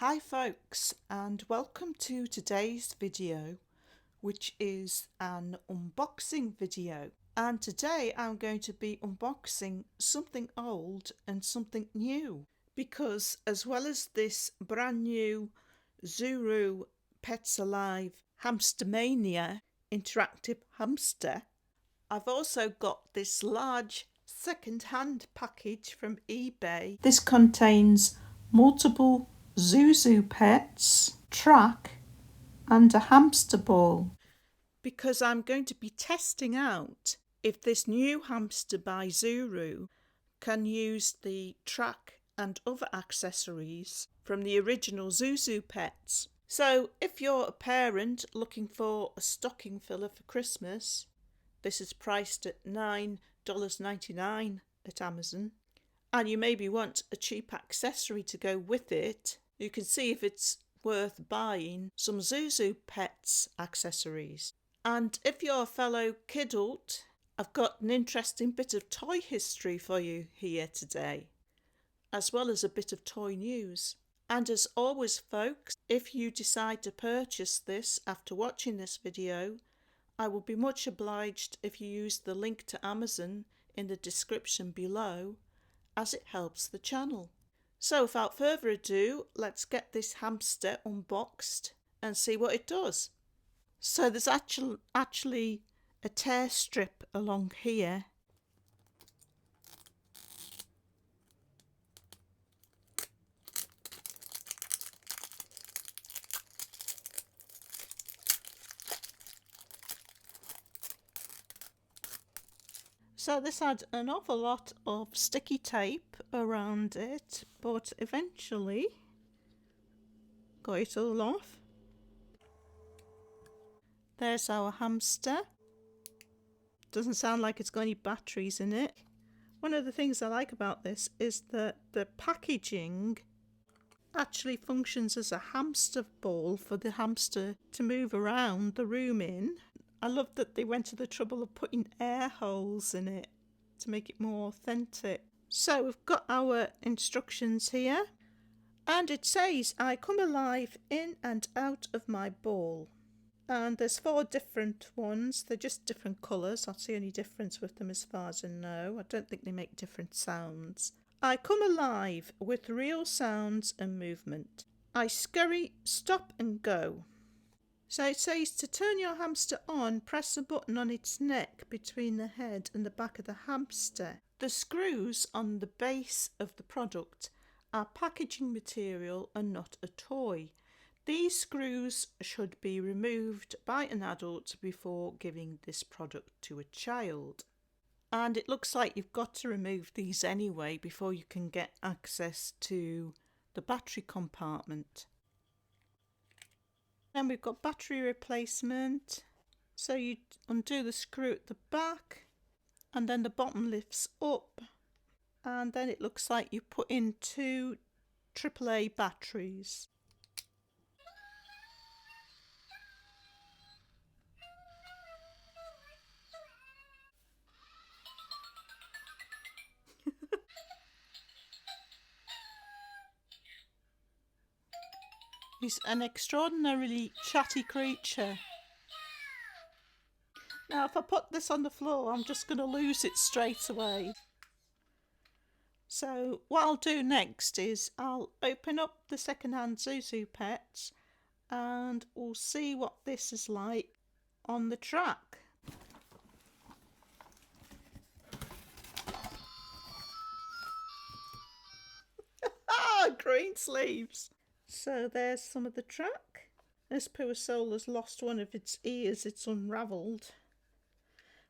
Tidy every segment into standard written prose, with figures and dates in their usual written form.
Hi folks, and welcome to today's video, which is an unboxing video. And today I'm going to be unboxing something old and something new, because as well as this brand new Zuru Pets Alive Hamstermania interactive hamster, I've also got this large second-hand package from eBay. This contains multiple Zuru pets, track and a hamster ball, because I'm going to be testing out if this new hamster by Zuru can use the track and other accessories from the original Zuru pets. So if you're a parent looking for a stocking filler for Christmas, this is priced at $9.99 at Amazon, and you maybe want a cheap accessory to go with it, you can see if it's worth buying some Zuru Pets accessories. And if you're a fellow kidult, I've got an interesting bit of toy history for you here today, as well as a bit of toy news. And as always folks, if you decide to purchase this after watching this video, I will be much obliged if you use the link to Amazon in the description below, as it helps the channel. So without further ado, let's get this hamster unboxed and see what it does. So there's actually a tear strip along here. So this had an awful lot of sticky tape around it, but eventually got it all off. There's our hamster. Doesn't sound like it's got any batteries in it. One of the things I like about this is that the packaging actually functions as a hamster ball for the hamster to move around the room in. I love that they went to the trouble of putting air holes in it to make it more authentic. So we've got our instructions here, and it says, I come alive in and out of my ball. And there's 4 different ones. They're just different colours. That's the only difference with them as far as I know. I don't think they make different sounds. I come alive with real sounds and movement. I scurry, stop and go. So it says to turn your hamster on, press a button on its neck between the head and the back of the hamster. The screws on the base of the product are packaging material and not a toy. These screws should be removed by an adult before giving this product to a child. And it looks like you've got to remove these anyway before you can get access to the battery compartment. Then we've got battery replacement. So you undo the screw at the back, and then the bottom lifts up, and then it looks like you put in 2 AAA batteries. He's an extraordinarily chatty creature. Now if I put this on the floor, I'm just going to lose it straight away. So what I'll do next is I'll open up the second-hand Zuru Pets and we'll see what this is like on the track. Green sleeves! So there's some of the track. This poor soul has lost one of its ears, it's unravelled.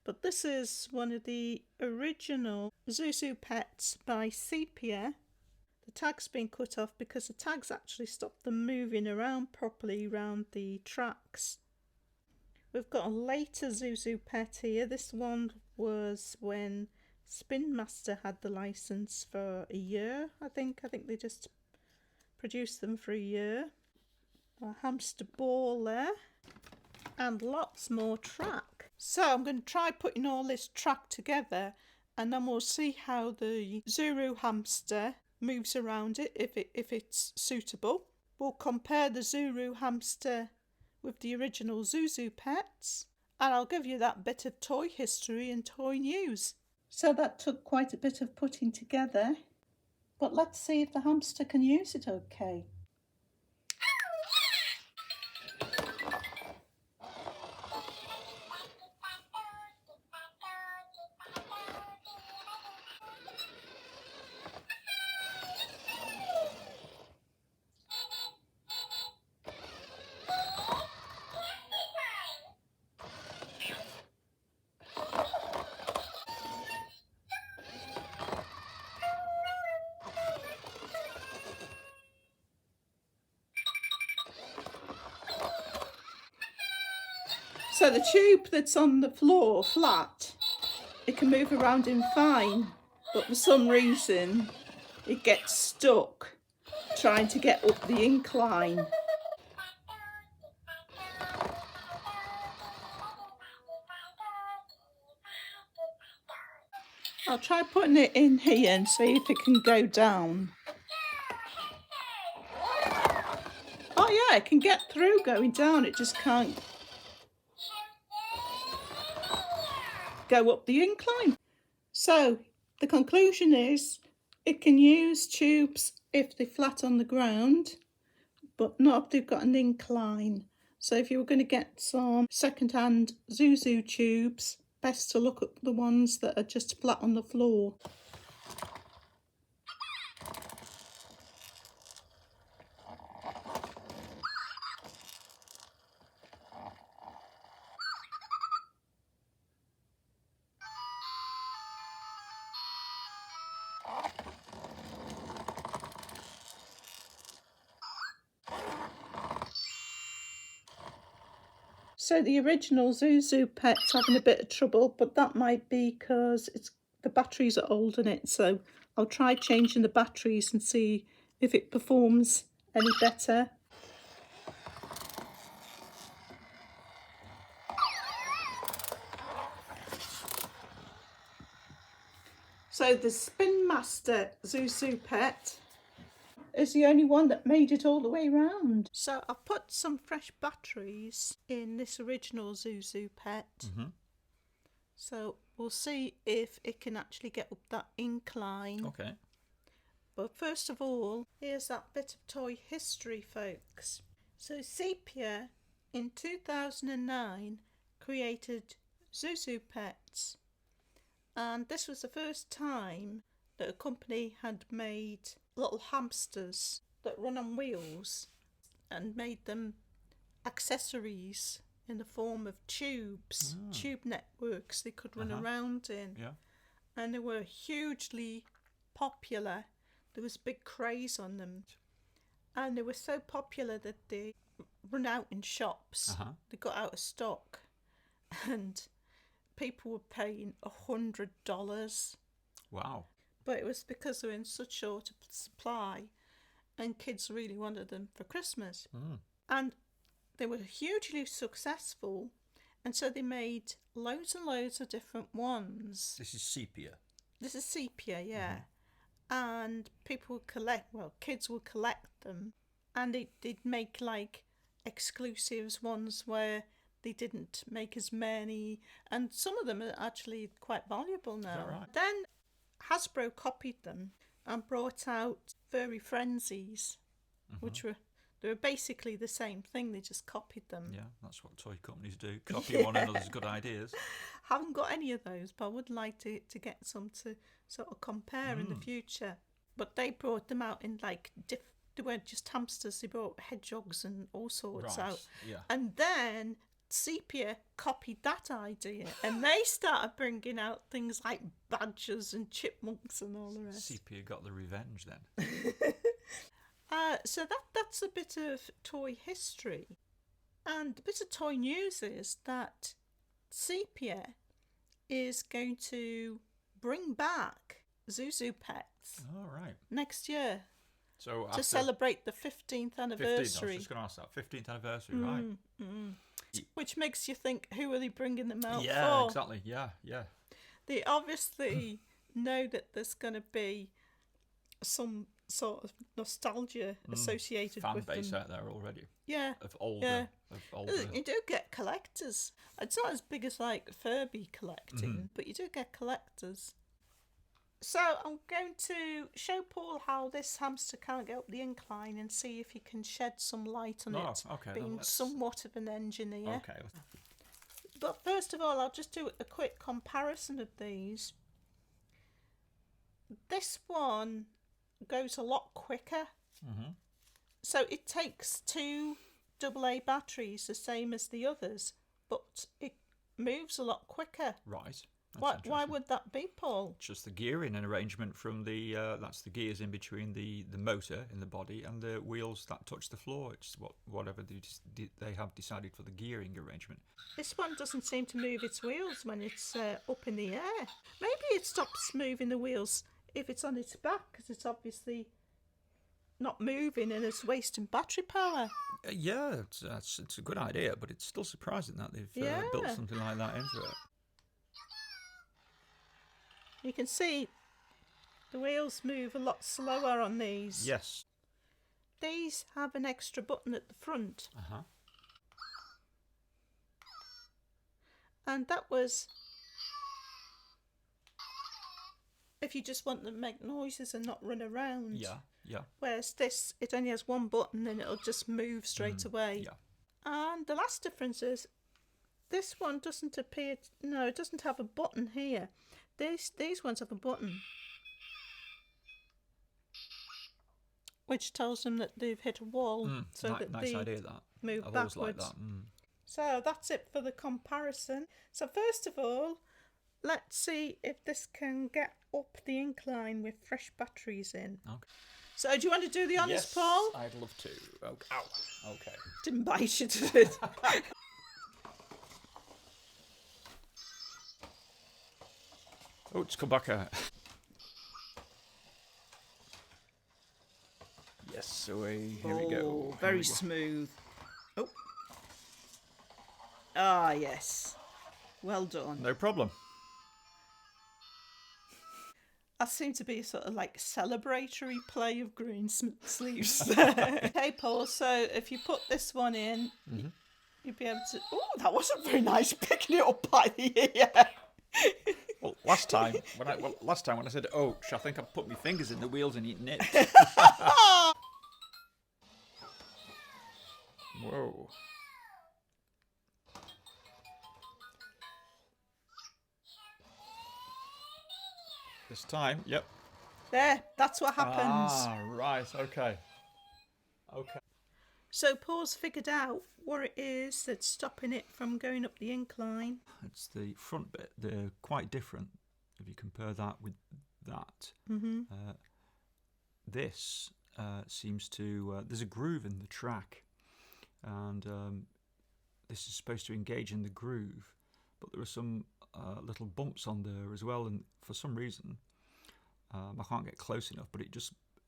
But this is one of the original Zuru Pets by Sepia. The tag's been cut off because the tags actually stopped them moving around properly around the tracks. We've got a later Zuru Pet here. This one was when Spin Master had the license for a year, I think. They just produced them for a year. A hamster ball there, and lots more track. So I'm going to try putting all this track together, and then we'll see how the Zuru hamster moves around it, if it's suitable. we'll compare the Zuru hamster with the original Zuzu pets, and I'll give you that bit of toy history and toy news. So that took quite a bit of putting together, but let's see if the hamster can use it okay. So the tube that's on the floor flat, it can move around in fine, but for some reason it gets stuck trying to get up the incline. I'll try putting it in here and see if it can go down. Oh yeah, it can get through going down, it just can't go up the incline. So the conclusion is it can use tubes if they're flat on the ground, but not if they've got an incline. So if you were going to get some second-hand Zuzu tubes, best to look at the ones that are just flat on the floor. So the original Zuzu pet's having a bit of trouble, but that might be because the batteries are old in it. So I'll try changing the batteries and see if it performs any better. So the Spin Master Zuzu pet is the only one that made it all the way round. So I've put some fresh batteries in this original Zuzu pet. So we'll see if it can actually get up that incline. Okay. But first of all, here's that bit of toy history, folks. So Sepia in 2009 created Zuzu Pets, and this was the first time that a company had made little hamsters that run on wheels and made them accessories in the form of tubes, tube networks they could run around in. Yeah. And they were hugely popular. There was big craze on them. And they were so popular that they run out in shops. They got out of stock. And people were paying $100. Wow. But it was because they were in such short supply and kids really wanted them for Christmas. And they were hugely successful, and so they made loads and loads of different ones. This is sepia. This is sepia, yeah. And people would collect, kids would collect them, and they'd make like exclusives ones where they didn't make as many, and some of them are actually quite valuable now. Is that right? Then Hasbro copied them and brought out Furry Frenzies, which were basically the same thing. They just copied them. Yeah, that's what toy companies do. Copy one another's good ideas. Haven't got any of those, but I would like to get some to sort of compare in the future. But they brought them out in like they weren't just hamsters. They brought hedgehogs and all sorts out. Yeah. And then Sepia copied that idea, and they started bringing out things like badgers and chipmunks and all the rest. Sepia got the revenge then. So that's a bit of toy history. And a bit of toy news is that Sepia is going to bring back Zuzu Pets next year. So to celebrate the 15th anniversary. 15th, I was just going to ask that. 15th anniversary, right. Which makes you think, who are they bringing them out for? Yeah, exactly. Yeah. They obviously know that there's going to be some sort of nostalgia associated Fan with base them. out there already. Yeah. Of older. Yeah. Of older. You do get collectors. It's not as big as like Furby collecting, but you do get collectors. So I'm going to show Paul how this hamster can get up the incline and see if he can shed some light on it, Okay. being somewhat of an engineer. Okay. But first of all, I'll just do a quick comparison of these. This one goes a lot quicker. So it takes 2 AA batteries, the same as the others, but it moves a lot quicker. Right. Why would that be, Paul? Just the gearing and arrangement from the that's the gears in between the motor in the body and the wheels that touch the floor. It's whatever they have decided for the gearing arrangement. This one doesn't seem to move its wheels when it's up in the air. Maybe it stops moving the wheels if it's on its back, because it's obviously not moving and it's wasting battery power. Yeah, it's a good idea, but it's still surprising that they've built something like that into it. You can see the wheels move a lot slower on these. Yes. These have an extra button at the front. And that was if you just want them to make noises and not run around. Yeah. Whereas this, it only has one button and it'll just move straight away. Yeah. And the last difference is this one doesn't appear... No, it doesn't have a button here. These ones have a button, which tells them that they've hit a wall, so that nice they idea, that. move I've backwards. always liked that. So that's it for the comparison. So first of all, let's see if this can get up the incline with fresh batteries in. Okay. So do you want to do the honours, Yes, Paul? I'd love to. Oh, ow. Okay. Didn't bite you, did it? Oh, it's come back out. Yes, away. Here we go. Very smooth. Oh. Ah, yes. Well done. No problem. That seemed to be sort of like celebratory play of green sleeves. Okay, Paul, so if you put this one in, you'll be able to... Oh, that wasn't very nice, picking it up by the ear. Well, last time when I said ouch, I think I put my fingers in the wheels and it nipped. Whoa. This time, yep. There, that's what happens. Ah, right, okay. Okay. So Paul's figured out what it is that's stopping it from going up the incline. It's the front bit. They're quite different if you compare that with that. This seems to... there's a groove in the track, and this is supposed to engage in the groove, but there are some little bumps on there as well, and for some reason I can't get close enough, but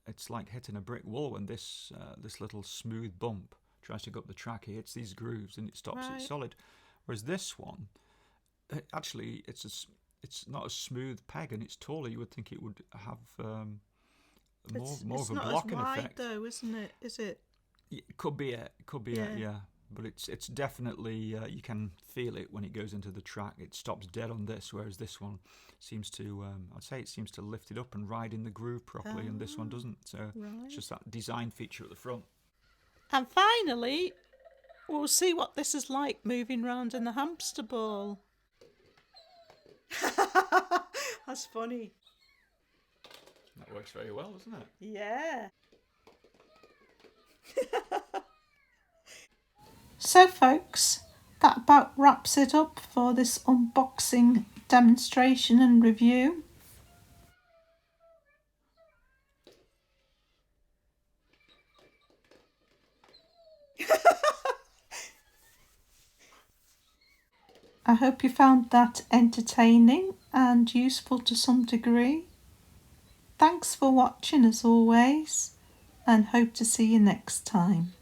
it's like hitting a brick wall when this little smooth bump tries to go up the track. It hits these grooves and it stops it solid, whereas this one actually it's not a smooth peg and it's taller. You would think it would have more of a blocking effect. Though, isn't it? Is it? It could be it. Yeah. But it's definitely, you can feel it when it goes into the track. It stops dead on this, whereas this one seems to, I'd say it seems to lift it up and ride in the groove properly, and this one doesn't. So it's just that design feature at the front. And finally, we'll see what this is like moving round in the hamster ball. That's funny. That works very well, doesn't it? Yeah. So folks, that about wraps it up for this unboxing demonstration and review. I hope you found that entertaining and useful to some degree. Thanks for watching as always, and hope to see you next time.